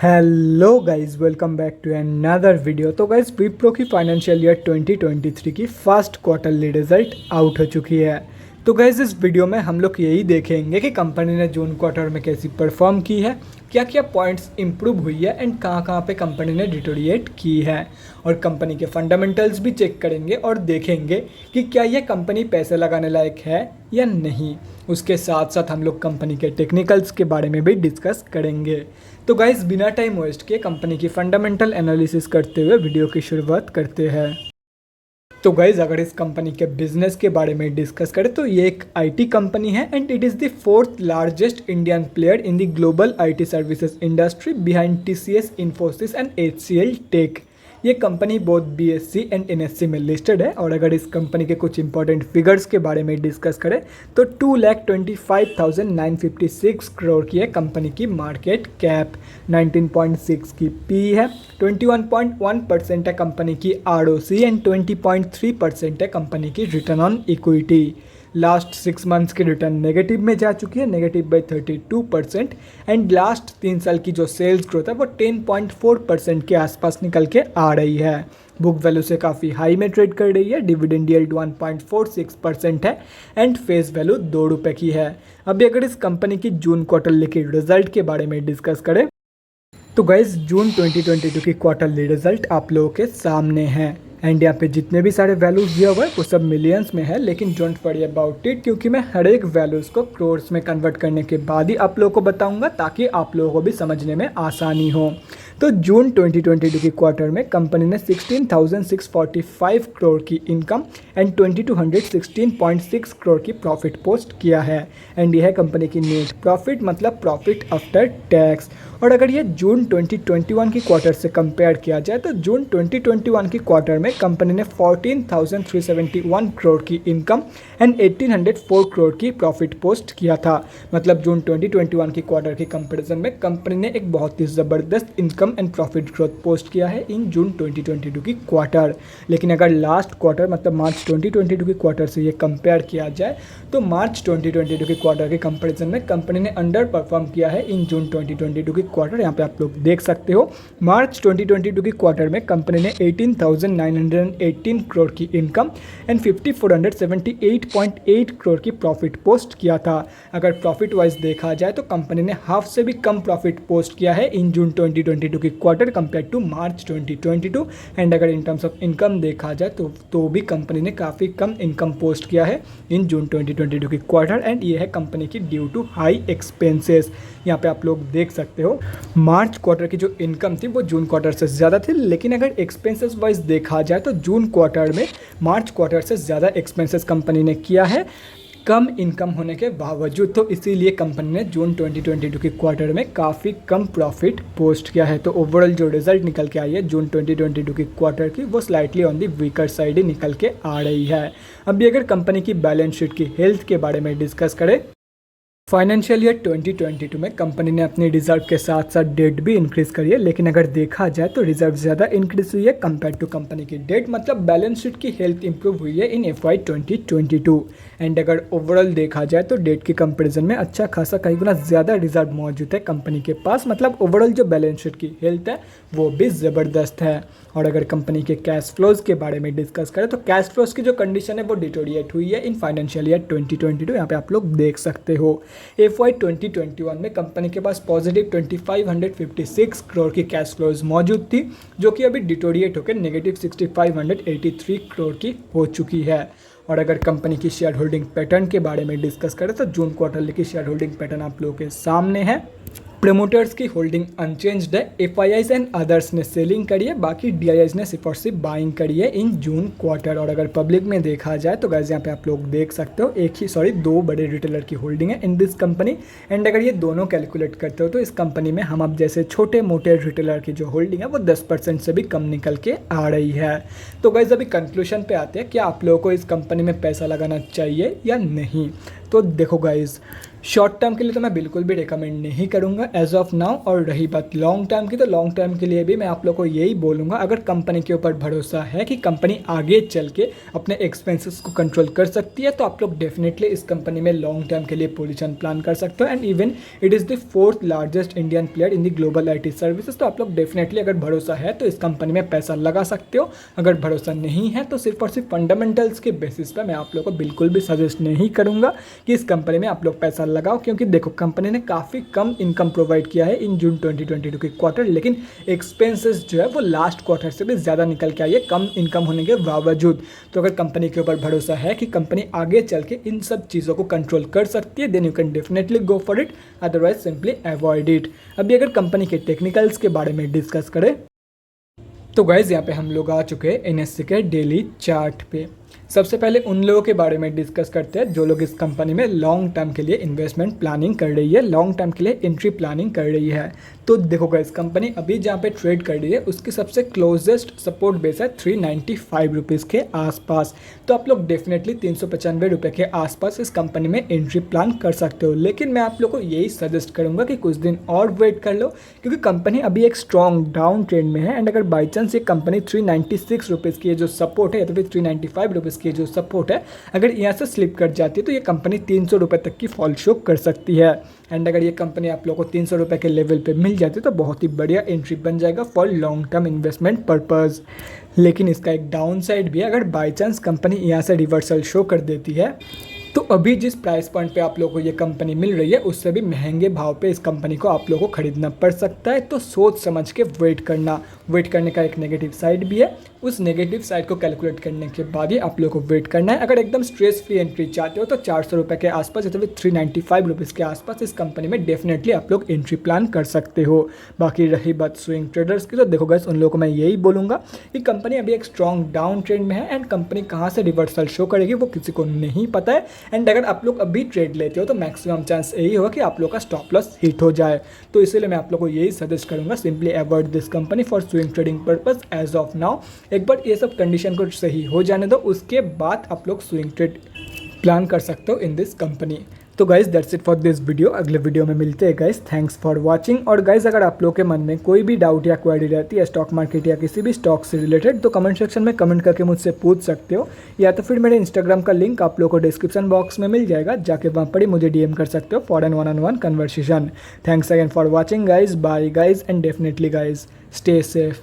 Hello guys, welcome back to another video. तो guys, Wipro की financial year 2023 की first quarterly result out हो चुकी है। तो गाइस, इस वीडियो में हम लोग यही देखेंगे कि कंपनी ने जून क्वार्टर में कैसी परफॉर्म की है, क्या क्या पॉइंट्स इंप्रूव हुई है एंड कहाँ कहाँ पे कंपनी ने डिटोरिएट की है, और कंपनी के फंडामेंटल्स भी चेक करेंगे और देखेंगे कि क्या ये कंपनी पैसे लगाने लायक है या नहीं। उसके साथ साथ हम लोग कंपनी के टेक्निकल्स के बारे में भी डिस्कस करेंगे। तो गाइस, बिना टाइम वेस्ट किए कंपनी की फंडामेंटल एनालिसिस करते हुए वीडियो की शुरुआत करते हैं। तो गाइज, अगर इस कंपनी के बिजनेस के बारे में डिस्कस करें तो ये एक आईटी कंपनी है and it is the fourth largest Indian player in the global IT services industry behind TCS, Infosys and HCL Tech. ये कंपनी बहुत बीएससी एंड एनएससी में लिस्टेड है। और अगर इस कंपनी के कुछ इंपॉर्टेंट फिगर्स के बारे में डिस्कस करें तो 2,25,956 करोड़ की है कंपनी की मार्केट कैप, 19.6 की पी है, 21.1% है कंपनी की आरओसी एंड 20.3% है कंपनी की return on equity. Last 6 months की रिटर्न नेगेटिव में जा चुकी है, नेगेटिव बाई 32%। एंड लास्ट 3 साल की जो सेल्स ग्रोथ है वो 10.4% के आसपास निकल के आ रही है। बुक वैल्यू से काफ़ी हाई में ट्रेड कर रही है, डिविडेंड यील्ड 1.46% है एंड फेस वैल्यू ₹2 की है। अभी अगर इस कंपनी की जून क्वार्टरली की रिजल्ट के बारे में डिस्कस करें तो गाइज, जून 2022 की क्वार्टरली रिजल्ट आप लोगों के सामने है एंड यहाँ पे जितने भी सारे वैल्यूज दिया हुआ है वो सब मिलियंस में है, लेकिन डोंट वरी अबाउट इट, क्योंकि मैं हर एक वैल्यूज़ को क्रोर्स में कन्वर्ट करने के बाद ही आप लोगों को बताऊंगा ताकि आप लोगों को भी समझने में आसानी हो। तो जून 2022 की क्वार्टर में कंपनी ने 16,645 करोड़ की इनकम एंड 2,216.6 करोड़ की प्रॉफिट पोस्ट किया है एंड यह है कंपनी की नेट प्रॉफिट, मतलब प्रॉफिट आफ्टर टैक्स। और अगर ये जून 2021 की क्वार्टर से कंपेयर किया जाए तो जून 2021 की क्वार्टर में कंपनी ने 14,371 करोड़ की इनकम एंड 1,804 करोड़ की प्रॉफिट पोस्ट किया था। मतलब जून 2021 की क्वार्टर की कंपैरिजन में कंपनी ने एक बहुत ही ज़बरदस्त income and profit growth post किया है इन जून 2022 की क्वार्टर। लेकिन अगर लास्ट क्वार्टर मतलब मार्च 2022 की क्वार्टर से ये कंपेयर किया जाए तो मार्च 2022 की क्वार्टर के कंपैरिजन में कंपनी ने अंडर परफॉर्म किया है इन जून 2022 की क्वार्टर। यहाँ पे आप लोग देख सकते हो, मार्च 2022 की क्वार्टर में कंपनी ने 18,918 करोड़ की इनकम एंड 5,478.8 करोड़ की प्रॉफिट पोस्ट किया था। अगर प्रॉफिट वाइज देखा जाए तो कंपनी ने हाफ से भी कम प्रॉफिट पोस्ट किया है इन जून 2022 की quarter compare to March 2022। And अगर इन टर्म्स ऑफ इनकम देखा जाए तो भी कंपनी ने काफ़ी कम इनकम पोस्ट किया है इन जून 2022 की क्वार्टर एंड ये है कंपनी की ड्यू टू हाई एक्सपेंसेस। यहाँ पे आप लोग देख सकते हो, मार्च क्वार्टर की जो इनकम थी वो जून क्वार्टर से ज़्यादा थी, लेकिन अगर एक्सपेंसेस वाइज देखा जाए तो जून क्वार्टर में मार्च क्वार्टर से ज़्यादा एक्सपेंसेस कंपनी ने किया है कम इनकम होने के बावजूद। तो इसीलिए कंपनी ने जून 2022 की क्वार्टर में काफ़ी कम प्रॉफिट पोस्ट किया है। तो ओवरऑल जो रिजल्ट निकल के आई है जून 2022 की क्वार्टर की वो slightly on the weaker side ही निकल के आ रही है। अभी अगर कंपनी की बैलेंस शीट की हेल्थ के बारे में डिस्कस करें, फाइनेंशियल ईयर 2022 में कंपनी ने अपनी रिजर्व के साथ साथ डेट भी इंक्रीज करी है, लेकिन अगर देखा जाए तो रिजर्व ज़्यादा इंक्रीज हुई है कंपेयर टू कंपनी की डेट, मतलब बैलेंस शीट की हेल्थ इंप्रूव हुई है इन FY 2022। एंड अगर ओवरऑल देखा जाए तो डेट के कंपैरिजन में अच्छा खासा कई गुना ज़्यादा रिजर्व मौजूद है कंपनी के पास, मतलब ओवरऑल जो बैलेंस शीट की हेल्थ है वो भी ज़बरदस्त है। और अगर कंपनी के कैश फ्लोज के बारे में डिस्कस करें तो कैश फ्लोज की जो कंडीशन है वो डिटोरिएट हुई है इन फाइनेंशियल ईयर 2022। यहाँ पे आप लोग देख सकते हो, FY 2021 में कंपनी के पास पॉजिटिव 2,556 करोड़ की कैश फ्लोज मौजूद थी, जो कि अभी डिटोरिएट होकर नेगेटिव 6,583 करोड़ की हो चुकी है। और अगर कंपनी की शेयर होल्डिंग पैटर्न के बारे में डिस्कस करें तो जून क्वार्टरली की शेयर होल्डिंग पैटर्न आप लोगों के सामने है। प्रमोटर्स की होल्डिंग अनचेंज्ड है, FIIs एंड अदर्स ने सेलिंग करी है, बाकी DIIs ने सिर्फ और सिर्फ बाइंग करी है इन जून क्वार्टर। और अगर पब्लिक में देखा जाए तो गाइस, यहाँ पे आप लोग देख सकते हो दो बड़े रिटेलर की होल्डिंग है इन दिस कंपनी। एंड अगर ये दोनों कैलकुलेट करते हो तो इस कंपनी में हम अब जैसे छोटे मोटे रिटेलर की जो होल्डिंग है वो 10% से भी कम निकल के आ रही है। तो गाइस, अभी कंक्लूजन पे आते हैं, क्या आप लोगों को इस कंपनी में पैसा लगाना चाहिए या नहीं। तो देखो गाइस, शॉर्ट टर्म के लिए तो मैं बिल्कुल भी रिकमेंड नहीं करूंगा एज ऑफ नाउ। और रही बात लॉन्ग टर्म की, तो लॉन्ग टर्म के लिए भी मैं आप लोग को यही बोलूँगा, अगर कंपनी के ऊपर भरोसा है कि कंपनी आगे चल के अपने एक्सपेंसेस को कंट्रोल कर सकती है, तो आप लोग डेफिनेटली इस कंपनी में लॉन्ग टर्म के लिए पोजीशन प्लान कर सकते हो। And even it is the 4th largest Indian player in the global IT services. तो आप लोग डेफिनेटली अगर भरोसा है तो इस कंपनी में पैसा लगा सकते हो। अगर भरोसा नहीं है तो सिर्फ और सिर्फ फंडामेंटल्स के बेसिस पर मैं आप लोग को बिल्कुल भी सजेस्ट नहीं करूँगा कि इस कंपनी में आप लोग पैसा लगाओ, क्योंकि देखो कंपनी ने काफ़ी कम इनकम प्रोवाइड किया है इन जून 2022 के क्वार्टर, लेकिन एक्सपेंसेस जो है वो लास्ट क्वार्टर से भी ज़्यादा निकल के आई है कम इनकम होने के बावजूद। तो अगर कंपनी के ऊपर भरोसा है कि कंपनी आगे चल के इन सब चीज़ों को कंट्रोल कर सकती है, then you can definitely go for it, otherwise simply avoid it. अभी अगर कंपनी के टेक्निकल्स के बारे में डिस्कस करें तो गाइज यहाँ पे हम लोग आ चुके हैं NSE के डेली चार्ट पे। सबसे पहले उन लोगों के बारे में डिस्कस करते हैं जो लोग इस कंपनी में लॉन्ग टर्म के लिए इन्वेस्टमेंट प्लानिंग कर रही है, लॉन्ग टर्म के लिए एंट्री प्लानिंग कर रही है। तो देखो गाइस, कंपनी अभी जहाँ पे ट्रेड कर रही है उसकी सबसे क्लोजेस्ट सपोर्ट बेस है 395 रुपीज़ के आसपास। तो आप लोग डेफिनेटली 395 रुपये के आसपास इस कंपनी में एंट्री प्लान कर सकते हो। लेकिन मैं आप लोग को यही सजेस्ट करूँगा कि कुछ दिन और वेट कर लो, क्योंकि कंपनी अभी एक स्ट्रॉन्ग डाउन ट्रेंड में है। एंड अगर बाई चांस ये कंपनी 396 रुपीज़ की जो सपोर्ट है या तो फिर 395 रुपीज़ की जो सपोर्ट है, अगर यहाँ से स्लिप कर जाती है तो ये कंपनी 300 रुपये तक की फॉल शो कर सकती है। एंड अगर ये कंपनी आप लोगों को 300 रुपये के लेवल पे मिल जाती है तो बहुत ही बढ़िया एंट्री बन जाएगा for long term investment purpose. लेकिन इसका एक डाउन साइड भी है, अगर बाई चांस कंपनी यहाँ से रिवर्सल शो कर देती है तो अभी जिस प्राइस पॉइंट पे आप लोगों को ये कंपनी मिल रही है उससे भी महंगे भाव पे इस कंपनी को आप लोगों को खरीदना पड़ सकता है। तो सोच समझ के वेट करने का एक नेगेटिव साइड भी है। उस नेगेटिव साइड को कैलकुलेट करने के बाद ही आप लोगों को वेट करना है। अगर एकदम स्ट्रेस फ्री एंट्री चाहते हो तो 400 रुपये के आसपास या तो फिर 395 रुपीज़ के आसपास इस कंपनी में डेफिनेटली आप लोग एंट्री प्लान कर सकते हो। बाकी रही बात स्विंग ट्रेडर्स की, तो देखो गाइस, उन लोगों को मैं यही बोलूँगा कि कंपनी अभी एक स्ट्रॉन्ग डाउन ट्रेंड में है एंड कंपनी कहाँ से रिवर्सल शो करेगी वो किसी को नहीं पता है। एंड अगर आप लोग अभी ट्रेड लेते हो तो मैक्सिमम चांस यही होगा कि आप लोग का स्टॉप लॉस हिट हो जाए। तो इसीलिए मैं आप लोग को यही सजेस्ट करूंगा, simply avoid this company for swing trading purpose as of now. एक बार ये सब कंडीशन को सही हो जाने दो, उसके बाद आप लोग स्विंग ट्रेड प्लान कर सकते हो इन दिस कंपनी। तो guys that's it for this video. अगले वीडियो में मिलते हैं गाइज। Thanks for watching. और गाइज अगर आप लोग के मन में कोई भी डाउट या क्वेरी रहती है स्टॉक मार्केट या किसी भी स्टॉक से रिलेटेड, तो कमेंट सेक्शन में कमेंट करके मुझसे पूछ सकते हो, या तो फिर मेरे इंस्टाग्राम का लिंक आप लोग को डिस्क्रिप्शन बॉक्स में मिल जाएगा, जाके वहाँ पर ही मुझे DM कर सकते हो for an one on one conversation. Thanks again for watching guys, bye guys, and definitely guys stay safe.